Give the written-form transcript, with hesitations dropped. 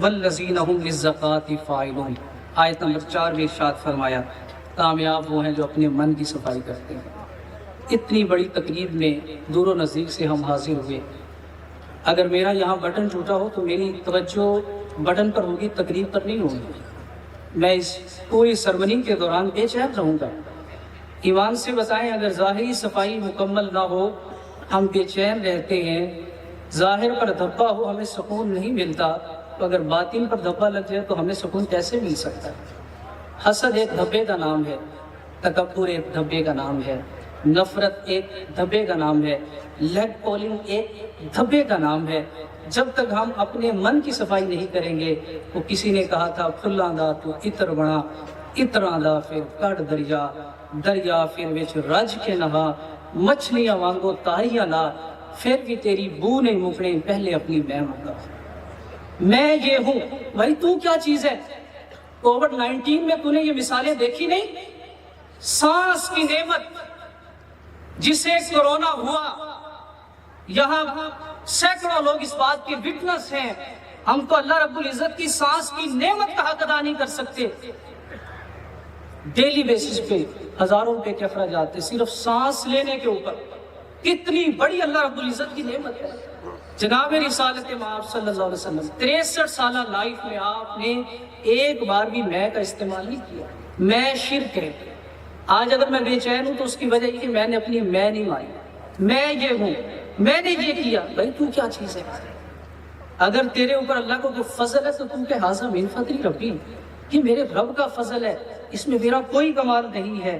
والذین هم للزکاۃ فاعلون۔ آیت نمبر 4 میں ارشاد فرمایا کامیاب وہ ہیں جو اپنے من کی صفائی کرتے ہیں۔ اتنی بڑی تقریب میں دور و نزدیک سے ہم حاضر ہوئے، اگر میرا یہاں بٹن ٹوٹا ہو تو میری توجہ بٹن پر ہوگی، تقریب پر نہیں ہوگی۔ میں اس پوری سرمنی کے دوران بے چین رہوں گا۔ ایمان سے بتائیں، اگر ظاہری صفائی مکمل نہ ہو ہم بے چین رہتے ہیں، ظاہر پر دھبا ہو ہمیں سکون نہیں ملتا، تو اگر باطن پر دھبا لگ جائے تو ہمیں سکون کیسے مل سکتا ہے؟ حسد ایک دھبے کا نام ہے، تکبر ایک دھبے کا نام ہے، نفرت ایک دھبے کا نام ہے، لیگ پولنگ ایک دھبے کا نام ہے۔ جب تک ہم اپنے من کی صفائی نہیں کریں گے، وہ کسی نے کہا تھا پھلاں دا تو عطر بنا، عطراں دا پھر کڑ دریا، دریا پھر وچ رج کے نہا، مچھلیاں وانگو تاہیاں لا، پھر بھی تیری بو نہیں مکنے، پہلے اپنی میں مکا۔ میں یہ ہوں، بھائی تو کیا چیز ہے؟ کووڈ-19 میں تو نے یہ مثالیں دیکھی نہیں؟ سانس کی نعمت، جسے کورونا ہوا، یہاں سینکڑوں لوگ اس بات کے وٹنس ہیں، ہم تو اللہ رب العزت کی سانس کی نعمت کا حق ادا نہیں کر سکتے۔ ڈیلی بیسس پہ ہزاروں روپے کے اخراجات صرف سانس لینے کے اوپر، کتنی بڑی اللہ رب العزت کی نعمت ہے۔ جناب رسالت مآب صلی اللہ علیہ وسلم 63 سالہ لائف میں آپ نے ایک بار بھی میں کا استعمال نہیں کیا۔ میں شرک ہے۔ آج اگر میں بے چین ہوں تو اس کی وجہ یہ کہ میں نے اپنی میں نہیں مانی، میں یہ ہوں، میں نے یہ کیا۔ بھائی تو کیا چیز ہے؟ اگر تیرے اوپر اللہ کو کوئی فضل ہے تو تم کہ ھذا من فضل ربی، یہ میرے رب کا فضل ہے، اس میں میرا کوئی کمال نہیں ہے۔